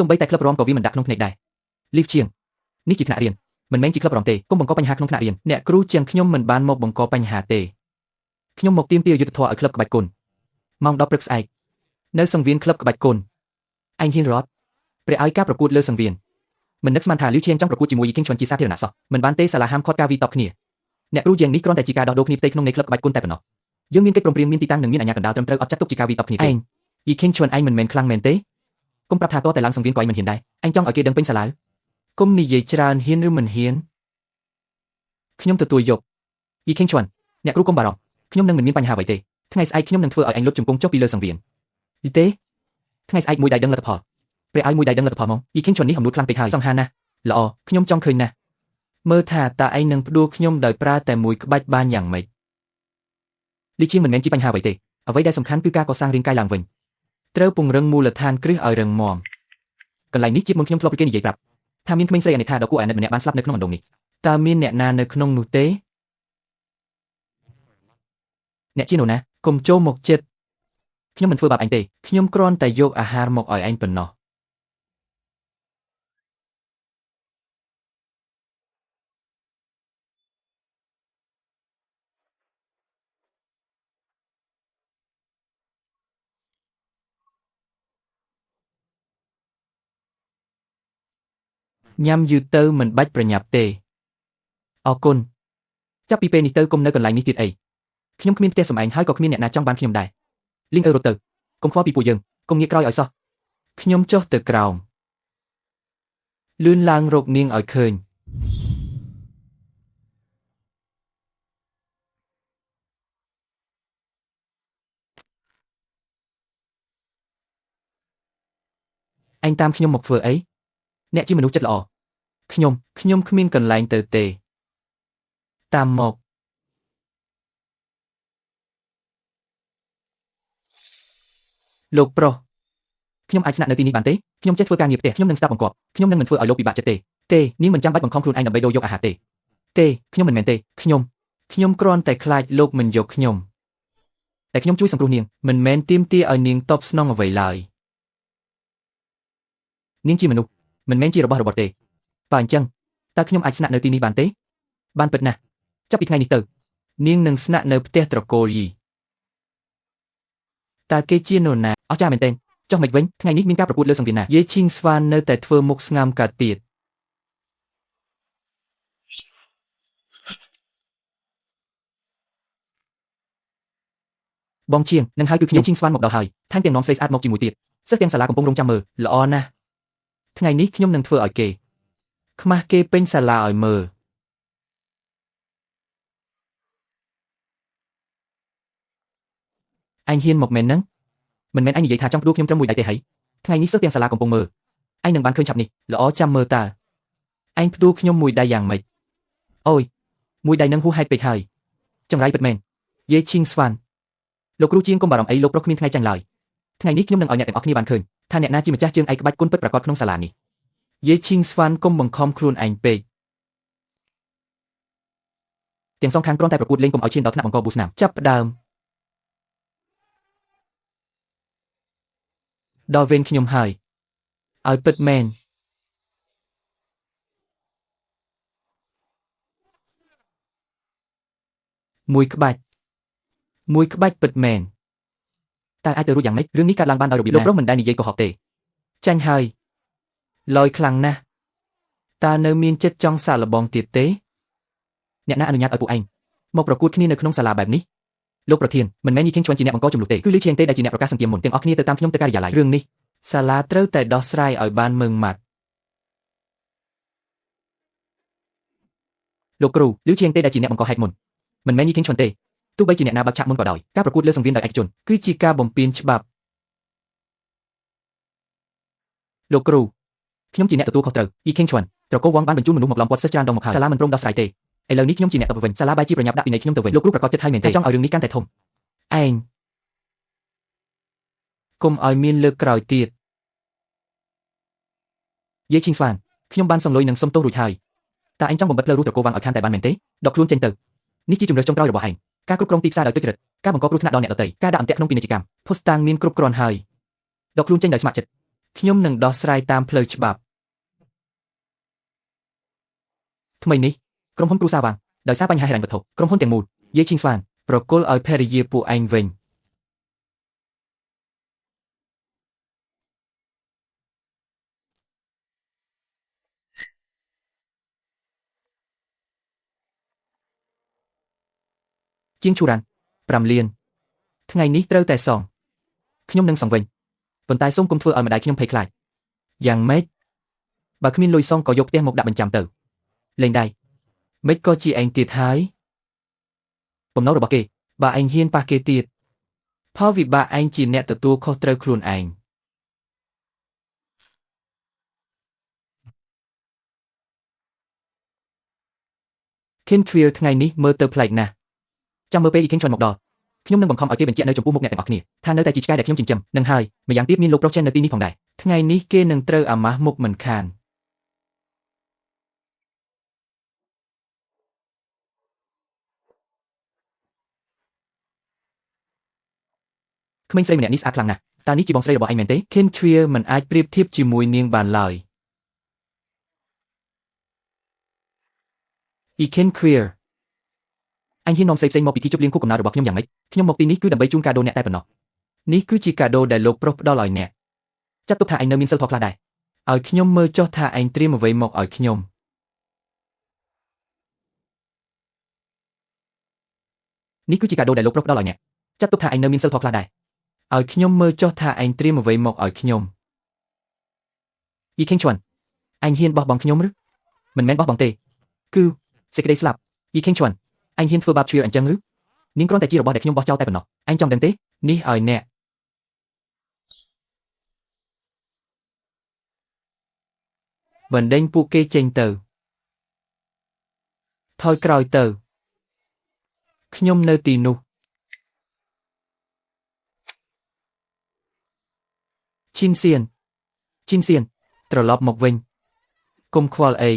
សូម្បីតែក្លឹបរំក៏វាមិនដាក់ក្នុងភ្នែកដែរលីវជាងនេះជាថ្នាក់រៀនមិនមែនជាក្លឹបរំទេកុំបង្កបញ្ហាក្នុងថ្នាក់រៀនអ្នកគ្រូជាងខ្ញុំមិនបានមកបង្កបញ្ហាទេខ្ញុំមកទាមទារយុត្តិធម៌ឲ្យក្លឹបក្បាច់គុណម៉ោង 10 ព្រឹកស្អែកនៅសង្វៀនក្លឹបក្បាច់គុណឯងហ៊ានរត់ព្រះឲ្យការប្រកួតលើសង្វៀនមិននឹកស្មានថាលីវជាងចង់ប្រកួតជាមួយយីគីងឈុនជាសាធារណៈសោះមិនបានទេសាលាហាមឃាត់ការវាយតប់គ្នាអ្នកគ្រូយ៉ាងនេះគ្រាន់តែជាការដោះដូរគ្នាផ្ទៃក្នុងនៃក្លឹបក្បាច់គុណតែប៉ុណ្ណោះយើងមានកិច្ចព្រមព្រៀងមានទីតាំងនិងមានអាជ្ញាកណ្ដាលត្រឹមត្រូវអត់ចាត់ទុកជាការវាយតប់គ្នាទេឯងយីគីងឈុនឯងមិនមែនខ្លាំងមែនទេកុំប្រាប់ថាតតែឡើងសង្វៀនក៏ឯងមិនហ៊ានដែរឯងចង់ឲ្យគេដឹងពេញសាលាកុំនិយាយច្រើនហ៊ានឬមិនហ៊ានខ្ញុំទទួលយកយីគីងឈុនអ្នកគ្រូកុំបារម្ភខ្ញុំនឹងមិនមានបញ្ហាអ្វីទេថ្ងៃស្អែកខ្ញុំនឹងធ្វើឲ្យឯងលុតជង្គង់ចុះពីលើសង្វៀនយីទេថ្ងៃស្អែកមួយដៃដឹងលទ្ធផលព្រះឲ្យមួយដៃដឹងលទ្ធផលមកយីគីងឈុននេះហំលួតខ្លាំងពេកហើយសង្ហាណាស់ល្អខ្ញុំចង់ឃើញណាស់មើលថាតើឯងនឹងផ្ដួលខ្ញុំដោយប្រើតែមួយក្បាច់បានយ៉ាងម៉េចលីជាងមិនមែនជាបញ្ហាអ្វីទេអ្វីដែលសំខាន់គឺការកសាងរាងកាយឡើងវិញត្រូវពង្រឹងមូលដ្ឋានគ្រឹះឲ្យរឹងមាំកន្លែងនេះជាតិមុនខ្ញុំធ្លាប់ពីគេនិយាយប្រាប់ថាមានក្មេងស្រីអានិថាដ៏គួរអាណិតម្នាក់បានស្លាប់នៅក្នុងអណ្ដូងនេះតើមានអ្នកណានៅក្នុងនោះទេអ្នកជានរណាកុំចូលមកចិត្តខ្ញុំមិនធ្វើបាបអញទេខ្ញុំគ្រាន់តែយកអាហារមកឲ្យឯងប៉ុណ្ណោះញ៉ាំយឺតទៅមិនបាច់ប្រញាប់ទេអរគុណចាប់ពីពេលនេះទៅកុំនៅកន្លែងនេះទៀតអីខ្ញុំគ្មានផ្ទះសម្បែងហើយក៏គ្មានអ្នកណាចង់បានខ្ញុំដែរលីងអឺរត់ទៅកុំខ្វល់ពីពួកយើងកុំងាកក្រោយឲ្យសោះខ្ញុំចុះទៅក្រោមលឿនឡើងរកនាងឲ្យឃើញឯងតាមខ្ញុំមកធ្វើអីអ្នកជាមនុស្សចិត្តល្អខ្ញុំគ្មានកន្លែងទៅទេតាមមកលោកប្រុសខ្ញុំអាចស្នាក់នៅទីនេះបានទេខ្ញុំចេះធ្វើការងារផ្ទះខ្ញុំនឹងស្ដាប់បង្គាប់ខ្ញុំនឹងមិនធ្វើឲ្យលោកពិបាកចិត្តទេនាងមិនចាំបាច់បង្ខំខ្លួនឯងដើម្បីដូរយកអាហារទេខ្ញុំមិនមែនទេខ្ញុំគ្រាន់តែខ្លាចលោកមិនយកខ្ញុំតែខ្ញុំជួយសង្គ្រោះនាងមិនមែនទាមទារឲ្យនាងតបស្នងអ្វីឡើយនាងជាមនុស្សមិនមែនជារបស់របរទេបើអញ្ចឹងតើខ្ញុំអាចស្នាក់នៅទីនេះបានទេបានពិតណាស់ចាប់ពីថ្ងៃនេះទៅនាងនឹងស្នាក់នៅផ្ទះត្រកូលយីតើគេជានរណាអស្ចារ្យមែនទែនចុះមិនវិញថ្ងៃនេះមានការប្រកួតលើសង្វៀនណាយេឈីងស្វាននៅតែធ្វើមុខស្ងើមកាទៀតបងជាងនឹងហើយគឺខ្ញុំឈីងស្វានមកដល់ហើយថែមទាំងនាំស្រីស្អាតមកជាមួយទៀតសិស្សទាំងសាលាកំពុងរងចាំមើលល្អណាស់ថ្ងៃនេះខ្ញុំនឹងធ្វើឲ្យគេខ្មាស់គេពេញសាលាឲ្យមើលឯងហ៊ានមកមែនហ្នឹងមិនមែនឯងនិយាយថាចង់ផ្ដួលខ្ញុំត្រឹមមួយដៃទេហីថ្ងៃនេះសិស្សទាំងសាលាកំពុងមើលឯងនឹងបានឃើញឆាប់នេះល្អចាំមើលតើឯងផ្ដួលខ្ញុំមួយដៃយ៉ាងម៉េចអូយមួយដៃនឹងហួសហេតុពេកហើយចង្រៃពិតមែនយេឈីងស្វានលោកគ្រូជាងកុំបារម្ភអីលោកប្រុសគ្មានថ្ងៃចាញ់ឡើយថ្ងៃនេះខ្ញុំនឹងឲ្យអ្នកទាំងអស់គ្នាបានឃើញថាអ្នកណាជាម្ចាស់ជើងឯកក្បាច់គុណពិតប្រាកដក្នុងសាលានេះយេឈីងស្វានកុំបង្ខំខ្លួនឯងពេកទាំងសងខាងគ្រាន់តែប្រកួតលេងកុំឲ្យឈានដល់ថ្នាក់បង្កប៊ូស្នាមចាប់ផ្ដើមដល់វេនខ្ញុំហើយឲ្យពិតមែនមួយក្បាច់ពិតមែនតើអាចទៅរួចយ៉ាងម៉េចរឿងនេះកើតឡើងបានដោយរបៀបណាលោកប្រុសមិនដែលនិយាយកុហកទេចាញ់ហើយលយខ្លាំងណាស់តើនៅមានចិត្តចង់សាកល្បងទៀតទេអ្នកណាអនុញ្ញាតឲ្យពួកឯងមកប្រកួតគ្នានៅក្នុងសាលាបែបនេះលោកប្រធានមិនមែនយីខេងឈួនជាអ្នកបង្កចំនួនទេគឺលីឈៀងទេដែលជាអ្នកប្រកាសសន្តិមុនទាំងអស់គ្នាទៅតាមខ្ញុំទៅការិយាល័យរឿងនេះសាលាត្រូវតែដោះស្រាយឲ្យបានម៉ឺងម៉ាត់លោកគ្រូលីឈៀងទេដែលជាអ្នកបង្កហេតុមុនមិនមែនយីខេងឈួនទេទោះបីជាអ្នកណាបើកឆាកមុនក៏ដោយការប្រកួតលើសង្វៀនដោយឯកជនគឺជាការបំពានច្បាប់លោកគ្រូខ្ញុំជាអ្នកទទួលខុសត្រូវយីខេងឈួនត្រកូលវងបានបញ្ជូនមនុស្សមកឡំព័ទ្ធសិស្សច្រើនដងមកហើយសាលាមិនព្រមដោះស្រាយទេឥឡូវនេះខ្ញុំជាអ្នកតបវិញសាលាបែរជាប្រញាប់ដាក់ពិន័យខ្ញុំទៅវិញលោកគ្រូប្រកាសចិត្តហើយមែនទេចង់ឲ្យរឿងនេះកាន់តែធំឯងកុំឲ្យមានលើកក្រោយទៀតយេឈីងស្វានខ្ញុំបានសង្លុយនឹងសុំទោសរួចហើយតើឯងចង់បំបិតផ្លូវរស់ត្រកូលវងឲ្យខាន់តែបានមែនទេដកខ្លួនចេញទៅនេះជាជំរឿនចុងក្រោយរបស់ឯងការគ្រប់គ្រងទីផ្សារដោយទុច្ចរិតការបង្កគ្រោះថ្នាក់ដល់អ្នកដទៃការដាក់អន្ទាក់ក្នុងពាណិជ្ជកម្មភស្តុតាងមានគ្រប់គ្រាន់ហើយដកខ្លួនចេញដោយស្ម័គ្រចិត្ត ខ្ញុំនឹងដោះស្រាយតាមផ្លូវច្បាប់ថ្មីនេះក្រុមហ៊ុនគ្រូសាវ៉ាងដោយសារបញ្ហាហិរញ្ញវត្ថុក្រុមហ៊ុនទាំងមូលយាយឈីងស្វានប្រគល់ឲ្យភរិយាពួកឯងវិញជាងឈូរ៉ាន់5លានថ្ងៃនេះត្រូវតែសងខ្ញុំនឹងសងវិញប៉ុន្តែសូមកុំធ្វើឲ្យម្ដាយខ្ញុំភ័យខ្លាចយ៉ាងម៉េចបើគ្មានលុយសងក៏យកផ្ទះមកដាក់បញ្ចាំទៅលេងដៃមិនក៏ជាឯងទៀតហើយបំណុលរបស់គេបើឯងហ៊ានប៉ះគេទៀតផលវិបាកឯងជាអ្នកទទួលខុសត្រូវខ្លួនឯងខិនឃ្វៀលថ្ងៃនេះមើលទៅប្លែកណាស់ចាំមើលពេលអ៊ីខិនជន់មកដល់ខ្ញុំនឹងបង្ខំឲ្យគេបញ្ជាក់នៅចំពោះមុខអ្នកទាំងអស់គ្នាថានៅតែជាឆ្កែដែលខ្ញុំចិញ្ចឹមនឹងហើយម្យ៉ាងទៀតមានលោកប្រុសចិននៅទីនេះផងដែរថ្ងៃនេះគេនឹងត្រូវអាម៉ាស់មុខមិនខានក្មេងស្រីម្នាក់នេះស្អាតខ្លាំងណាស់តើនេះជាបងស្រីរបស់ឯងមែនទេខិនឃ្វៀលមិនអាចប្រៀបធៀបជាមួយនាងបានឡើយអ៊ីខិនឃ្វៀលអញហ៊ាននាំស្រីផ្សេងមកពីទីជប់លៀងខួបកំណើតរបស់ខ្ញុំយ៉ាងម៉េចខ្ញុំមកទីនេះគឺដើម្បីជូនកាដូអ្នកតែប៉ុណ្ណោះនេះគឺជាកាដូដែលលោកប្រុសផ្ដល់ឲ្យអ្នកចាត់ទុកថាឯងនៅមានសិលធម៌ខ្លះដែរឲ្យខ្ញុំមើលចុះថាឯងត្រៀមអ្វីមកឲ្យខ្ញុំនេះគឺជាកាដូដែលលោកប្រុសផ្ដល់ឲ្យអ្នកចាត់ទុកថាឯងនៅមានសិលធម៌ខ្លះដែរឲ្យខ្ញុំមើលចុះថាឯងត្រៀមអ្វីមកឲ្យខ្ញុំយីខេងឈួនអញហ៊ានបោះបង់ខ្ញុំឬមិនមែនបោះបង់ទេគឺសេចក្តីស្លាប់យីខេងឈួនអញហ៊ានធ្វើបាបជ្រឿអញ្ចឹងឬនាងគ្រាន់តែជារបស់ដែលខ្ញុំបោះចោលតែប៉ុណ្ណោះអញចង់ដឹងទេនេះឲ្យអ្នកបណ្ដេញពួកគេចេញទៅថយក្រោយទៅខ្ញុំនៅទីនោះឈិនសៀនត្រឡប់មកវិញកុំខ្វល់អី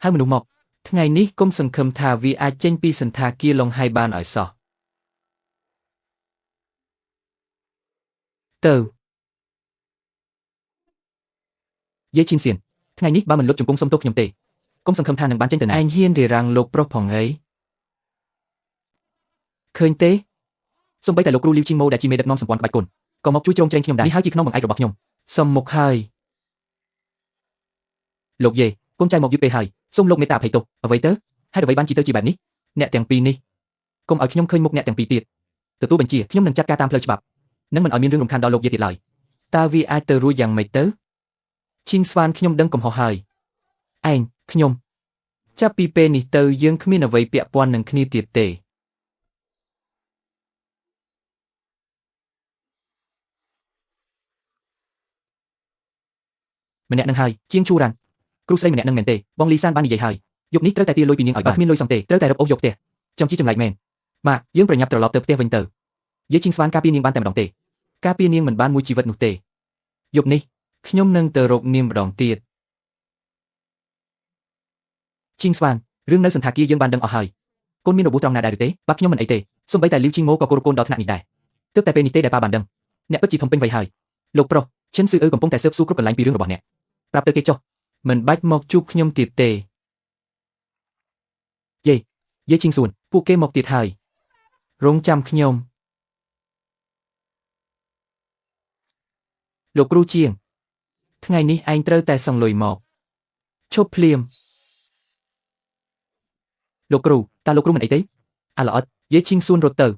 ហើយមនុស្សមកថ្ងៃនេះកុំសង្ឃឹមថាវាអាចចេញពីសន្តាគារលងហៃបានឲ្យសោះទៅយាយឈិនសៀនថ្ងៃនេះបើមិនលុបជង្គង់សុំទោសខ្ញុំទេកុំសង្ឃឹមថានឹងបានចេញទៅណាឯងហ៊ានរារាំងលោកប្រុសផងអីឃើញទេសូម្បីតែលោកគ្រូលីវជីងម៉ូដែលជាមេដឹកនាំសម្ព័ន្ធក្បាច់គុនក៏មកជួយជ្រោមជ្រែងខ្ញុំដែរនេះហើយជាក្នុងបង្អែករបស់ខ្ញុំសុំមុខហើយលោកយាយកូនចៅមកយឺតពេកហើយសូមលោកមេត្តាអភ័យទោសអ្វីទៅហេតុអ្វីបានជាទៅជាបែបនេះអ្នកទាំងពីរនេះកុំឲ្យខ្ញុំឃើញមុខអ្នកទាំងពីរទៀតទទួលបញ្ជាខ្ញុំនឹងចាត់ការតាមផ្លូវច្បាប់និងមិនឲ្យមានរឿងរំខានដល់លោកយាយទៀតឡើយតើវាអាចទៅរួចយ៉ាងម៉េចទៅឈីងស្វានខ្ញុំដឹងកំហុសហើយឯងខ្ញុំចាប់ពីពេលនេះទៅយើងគ្មានអ្វីពាក់ព័ន្ធនឹងគ្នាទៀតទេម្នាក់នឹងហើយជាងឈូរ៉ាន់គ្រូស្រីម្នាក់នឹងមែនទេបងលីសានបាននិយាយហើយយប់នេះត្រូវតែទាលុយពីនាងឲ្យបានគ្មានលុយសងទេត្រូវតែរឹបអូសយកផ្ទះចំជីចម្លែកមែនម៉ាក់យើងប្រញាប់ត្រឡប់ទៅផ្ទះវិញទៅយាយឈីងស្វានការពារនាងបានតែម្ដងទេការពារនាងមិនបានមួយជីវិតនោះទេយប់នេះខ្ញុំនឹងទៅរកនាងម្ដងទៀតឈីងស្វានរឿងនៅសន្តាគារយើងបានដឹងអស់ហើយកូនមានរបួសត្រង់ណាដែរឬទេបាក់ខ្ញុំមិនអីទេសូម្បីតែលីវជីងម៉ូក៏គោរពកូនដល់ថ្នាក់នេះដែរទើបតែពេលនេះទេដែលប៉ាបានដឹងអ្នកពិតជាធំពេញវ័យហើយលោកប្រុសឈិនស៊ឺអឺកំពុងតែស៊ើបសួរគ្រប់កន្លែងពីរឿងរបស់អ្នកប្រាប់ទៅគេចុះមិនបាច់មកជួបខ្ញុំទៀតទេយាយឈីងសួនពួកគេមកទៀតហើយរងចាំខ្ញុំលោកគ្រូជាងថ្ងៃនេះឯងត្រូវតែសងលុយមកឈប់ភ្លាមលោកគ្រូតើលោកគ្រូមិនអីទេអាល្អិតយាយឈីងសួនរត់ទៅ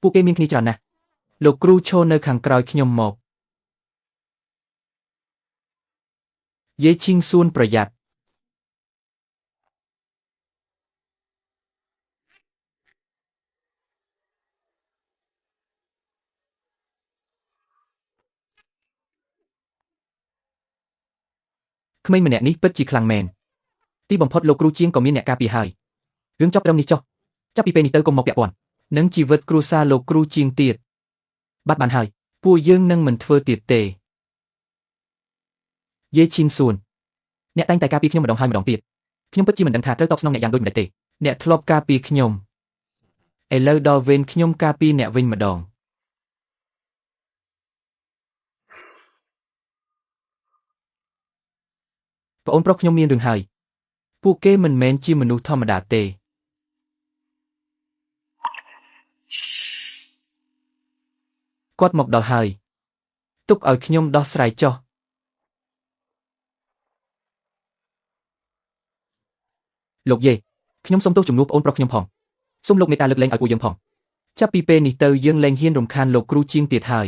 ពួកគេមានគ្នាច្រើនណាស់លោកគ្រូឈរនៅខាងក្រោយខ្ញុំមកយាយឈីងសួនប្រយ័ត្នក្មេងម្នាក់នេះពិតជាខ្លាំងមែនទីបំផុតលោកគ្រូជាងក៏មានអ្នកការពារហើយរឿងចប់ត្រឹមនេះចុះចាប់ពីពេលនេះទៅកុំមកពាក់ព័ន្ធនឹងជីវិតគ្រួសារលោកគ្រូជាងទៀតបាត់បានហើយពួកយើងនឹងមិនធ្វើទៀតទេយាយឈីងសួនអ្នកតែងតែការពារខ្ញុំម្ដងហើយម្ដងទៀតខ្ញុំពិតជាមិនដឹងថាត្រូវតបស្នងអ្នកយ៉ាងដូចម្ដេចទេអ្នកធ្លាប់ការពារខ្ញុំឥឡូវដល់វេនខ្ញុំការពារអ្នកវិញម្ដង ប្អូនប្រុសខ្ញុំមានរឿងហើយពួកគេមិនមែនជាមនុស្សធម្មតាទេគាត់មកដល់ហើយទុកឲ្យខ្ញុំដោះស្រាយចុះលោកយាយខ្ញុំសូមទោសជំនួសប្អូនប្រុសខ្ញុំផងសូមលោកមេត្តាលើកលែងឲ្យពួកយើងផងចាប់ពីពេលនេះទៅយើងលែងហ៊ានរំខានលោកគ្រូជាងទៀតហើយ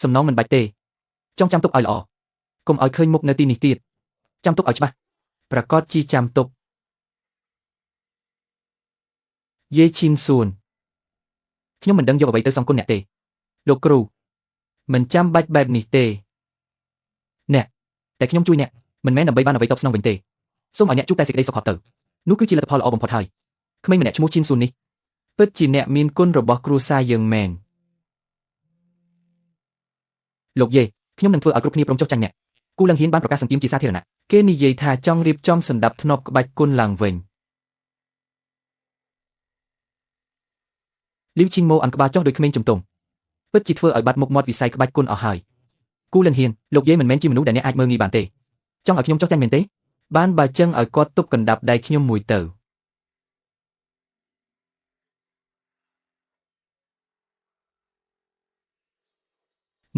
សំណងមិនបាច់ទេចង់ចាំទុកឲ្យល្អកុំឲ្យឃើញមុខនៅទីនេះទៀតចាំទុកឲ្យច្បាស់ប្រកាសជាចាំទុកយាយឈីនសួនខ្ញុំមិនដឹងយកអ្វីទៅសងគុណអ្នកទេលោកគ្រូមិនចាំបាច់បែបនេះទេអ្នកតែខ្ញុំជួយអ្នកមិនមែនដើម្បីបានអ្វីតបស្នងវិញទេសូមឲ្យអ្នកជួបតែសេចក្តីសុខទៅនោះគឺជាលទ្ធផលល្អបំផុតហើយក្មេងម្នាក់ឈ្មោះឈីនសួននេះពិតជាអ្នកមានគុណរបស់គ្រួសារយើងមែនលោកយាយខ្ញុំនឹងធ្វើឲ្យគ្រប់គ្នាព្រមចុះចាញ់អ្នកគូលឹងហ៊ានបានប្រកាសសង្កៀមជាសាធារណៈគេនិយាយថាចង់រៀបចំសណ្ដាប់ធ្នាប់ក្បាច់គុណឡើងវិញលីវឈីងម៉ូអានក្បាលចុះដោយក្មេងជំទង់ពិតជាធ្វើឲ្យបាត់មុខមាត់វិស័យក្បាច់គុណអស់ហើយគូលឹងហ៊ានលោកយាយមិនមែនជាមនុស្សដែលអ្នកអាចមើលងាយបានទេចង់ឲ្យខ្ញុំចុះចាញ់មែនទេបានបើចឹងឲ្យគាត់ទប់កណ្ដាប់ដៃខ្ញុំមួយទៅ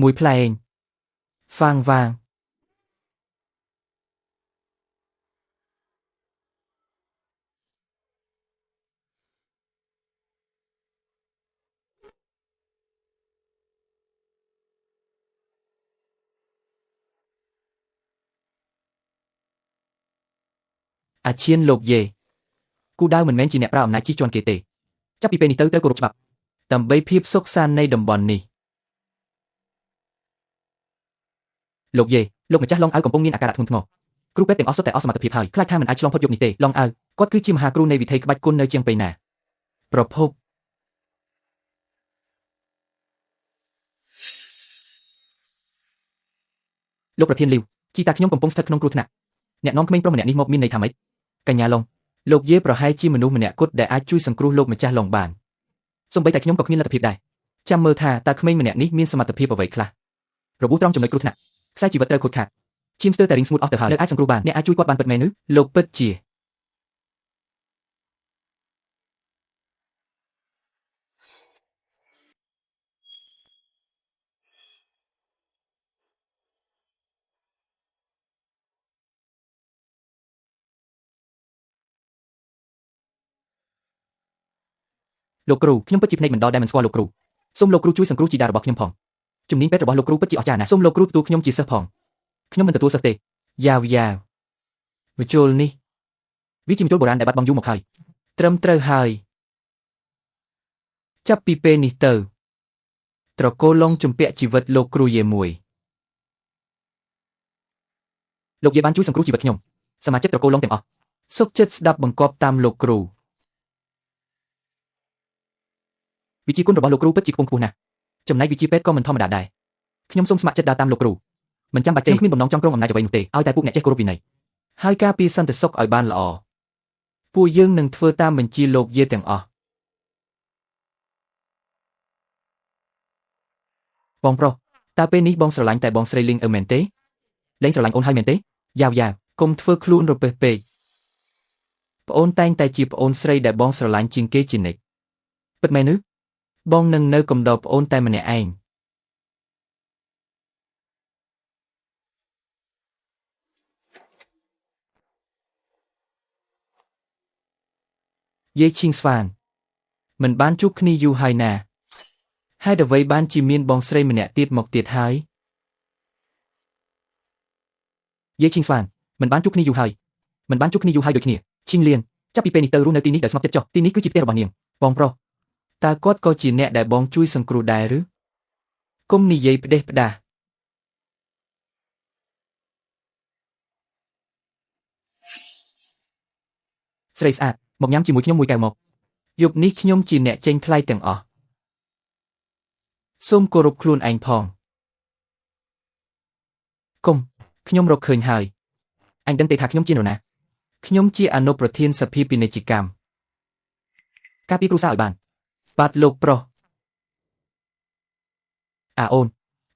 មួយផ្លែងហ្វាងវ៉ាងអាឈានលោកយាយគូដៅមិនមែនជាអ្នកប្រើអំណាចជិះជាន់គេទេចាប់ពីពេលនេះទៅត្រូវគោរពច្បាប់ដើម្បីភាពសុខសាន្តនៃតំបន់នេះលោកយាយលោកម្ចាស់ឡុងអៅកំពុងមានអាការៈធ្ងន់ធ្ងរគ្រូពេទ្យទាំងអស់សុទ្ធតែអស់សមត្ថភាពហើយខ្លាចថាមិនអាចឆ្លងផុតយប់នេះទេឡុងអៅគាត់គឺជាមហាគ្រូនៃវិថីក្បាច់គុណនៅជាងពេលណាប្រភពលោកប្រធានលីវជីតាខ្ញុំកំពុងស្ថិតក្នុងគ្រោះថ្នាក់អ្នកនាំក្មេងប្រុសម្នាក់នេះមកមានន័យថាម៉េចកញ្ញាឡុងលោកយាយប្រហែលជាមនុស្សម្នាក់គត់ដែលអាចជួយសង្គ្រោះលោកម្ចាស់ឡុងបានសូម្បីតែខ្ញុំក៏គ្មានលទ្ធភាពដែរចាំមើលថាតើក្មេងម្នាក់នេះមានសមត្ថភាពអ្វីខ្លះរបួសត្រង់ចំណុចគ្រោះថ្នាក់ខ្សែជីវិតត្រូវខូចខាតឈាមស្ទើរតែរីងស្ងួតអស់ទៅហើយនៅអាចសង្គ្រោះបានអ្នកអាចជួយគាត់បានពិតមែនឬលោកពិតជាលោកគ្រូខ្ញុំពិតជាភ្នែកមិនដល់ដែលមិនស្គាល់លោកគ្រូសូមលោកគ្រូជួយសង្គ្រោះជីតារបស់ខ្ញុំផងជំនាញពេទ្យរបស់លោកគ្រូពិតជាអស្ចារ្យណាស់សូមលោកគ្រូទទួលខ្ញុំជាសិស្សផងខ្ញុំមិនទទួលសិស្សទេយ៉ាវមជុលនេះវាជាមជុលបុរាណដែលបាត់បង់យូរមកហើយត្រឹមត្រូវហើយចាប់ពីពេលនេះទៅត្រកូលឡុងជំពាក់ជីវិតលោកគ្រូយាយមួយលោកយាយបានជួយសង្គ្រោះជីវិតខ្ញុំសមាជិកត្រកូលឡុងទាំងអស់សុខចិត្តស្ដាប់បង្គាប់តាមលោកគ្រូវិជាគុណរបស់លោកគ្រូពិតជាខ្ពង់ខ្ពស់ណាស់ចំណែកវិជាពេទ្យក៏មិនធម្មតាដែរខ្ញុំសូមស្ម័គ្រចិត្តដើរតាមលោកគ្រូមិនចាំបាច់ទេខ្ញុំគ្មានបំណងចង់គ្រងអំណាចអ្វីនោះទេឲ្យតែពួកអ្នកចេះគោរពវិន័យហើយការពារសន្តិសុខឲ្យបានល្អពួកយើងនឹងធ្វើតាមបញ្ជាលោកយាយទាំងអស់បងប្រុសតើពេលនេះបងស្រឡាញ់តែបងស្រីលីងអឺមែនទេលែងស្រឡាញ់អូនហើយមែនទេយ៉ាវកុំធ្វើខ្លួនរពេសពេកប្អូនតែងតែជាប្អូនស្រីដែលបងស្រឡាញ់ជាងគេជានិច្ចពិតមែនឬបងនឹងនៅកំដរប្អូនតែម្នាក់ឯងយាយឈីងស្វានមិនបានជួបគ្នាយូរហើយណាហេតុអ្វីបានជាមានបងស្រីម្នាក់ទៀតមកទៀតហើយយាយឈីងស្វានមិនបានជួបគ្នាយូរហើយដូចគ្នាឈីងលៀនចាប់ពីពេលនេះទៅរស់នៅទីនេះដោយស្ងប់ចិត្តចុះទីនេះគឺជាផ្ទះរបស់នាងបងប្រុសតើគាត់ក៏ជាអ្នកដែលបងជួយសង្គ្រោះដែរឬកុំនិយាយផ្ដេសផ្ដាសស្រីស្អាតមកញ៉ាំជាមួយខ្ញុំមួយកែវមកយប់នេះខ្ញុំជាអ្នកចេញថ្លៃទាំងអស់សូមគោរពខ្លួនឯងផងកុំខ្ញុំរកឃើញហើយអញដឹងទេថាខ្ញុំជានរណាខ្ញុំជាអនុប្រធានសភាពាណិជ្ជកម្មការពារគ្រួសារឲ្យបានបាទលោកប្រុសអូន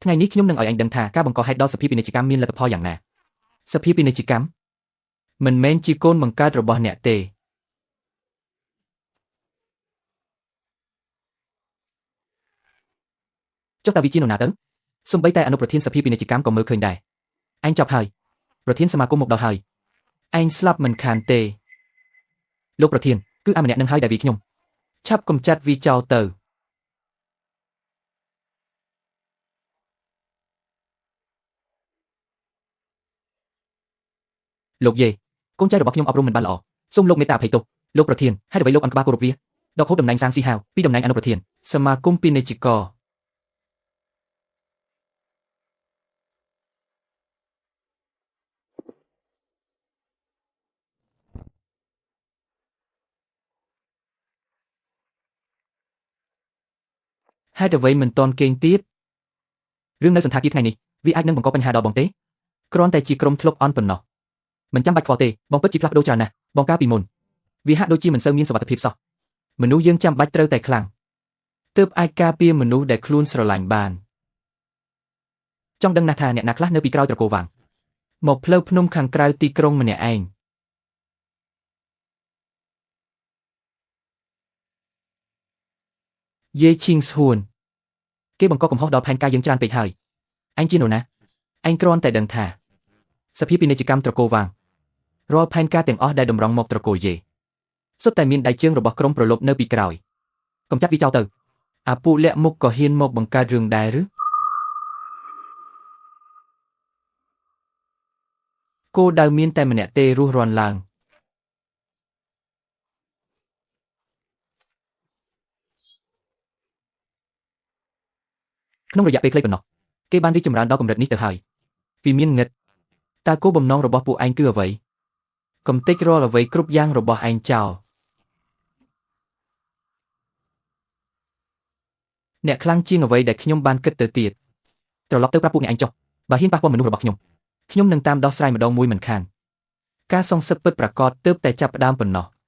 ថ្ងៃនេះខ្ញុំនឹងឲ្យអញដឹងថាការបង្កហេតុដល់សភាពាណិជ្ជកម្មមានលទ្ធផលយ៉ាងណាសភាពាណិជ្ជកម្ម មិនមែនជាកូនបង្កើតរបស់អ្នកទេចុះតាវាជានរណាទៅសូម្បីតែអនុប្រធានសភាពាណិជ្ជកម្មក៏មើលឃើញដែរឯងចប់ហើយប្រធានសមាគមមកដល់ហើយឯងស្លាប់មិនខានទេលោកប្រធានគឺអាម្នាក់នឹងហើយដែលវាខ្ញុំឆាប់កំចាត់វាចោលទៅលោកយេកូនចៅរបស់ខ្ញុំអប់រំមិនបានល្អសូមលោកមេត្តាអភ័យទោសលោកប្រធានហេតុអ្វីលោកអន់ក្បាលគោរពវាដកហូតតំណែងសាងស៊ីហាវពីតំណែងអនុប្រធានសមាគមពាណិជ្ជករហេតុអ្វីមិនតន់គេងទៀតរឿងនៅសន្តាគារថ្ងៃនេះវាអាចនឹងបង្កបញ្ហាដល់បងទេគ្រាន់តែជាក្រុមធ្លុកអន់ប៉ុណ្ណោះមិនចាំបាច់ខ្វល់ទេបងពិតជាផ្លាស់ប្ដូរច្រើនណាស់បងកាលពីមុនវាហាក់ដូចជាមិនសូវមានសុវត្ថិភាពសោះមនុស្សយើងចាំបាច់ត្រូវតែខ្លាំងទើបអាចការពារមនុស្សដែលខ្លួនស្រឡាញ់បានចង់ដឹងណាស់ថាអ្នកណាខ្លះនៅពីក្រោយត្រកូលវាងមកផ្លូវភ្នំខាងក្រៅទីក្រុងម្នាក់ឯងយេឈីងស្ហួនគេបង្កកំហុសដល់ផែនការយើងច្រើនពេកហើយឯងជានរណាឯងគ្រាន់តែដឹងថាសភាពាណិជ្ជកម្មត្រកូលវាងរាល់ផែនការទាំងអស់ដែលតម្រង់មកត្រកូលយេសុទ្ធតែមានដៃជើងរបស់ក្រុមប្រលប់នៅពីក្រោយកំចាត់វាចោលទៅអាពួកលាក់មុខក៏ហ៊ានមកបង្កើតរឿងដែរឬគោលដៅមានតែម្នាក់ទេរស់រាន់ឡើងក្នុងរយៈពេលខ្លីប៉ុណ្ណោះគេបានរីកចម្រើនដល់កម្រិតនេះទៅហើយវាមានងឹតតើគោលបំណងរបស់ពួកឯងគឺអ្វីកំទេចរាល់អ្វីគ្រប់យ៉ាងរបស់ឯងចោលអ្នកខ្លាំងជាងអ្វីដែលខ្ញុំបានគិតទៅទៀតត្រឡប់ទៅប្រាប់ពួកអ្នកឯងចុះបើហ៊ានប៉ះពាល់មនុស្សរបស់ខ្ញុំនឹងតាមដោះស្រាយម្ដងមួយមិនខានការសងសឹកពិតប្រាកដទើបតែចាប់ផ្ដើមប៉ុណ្ណោះ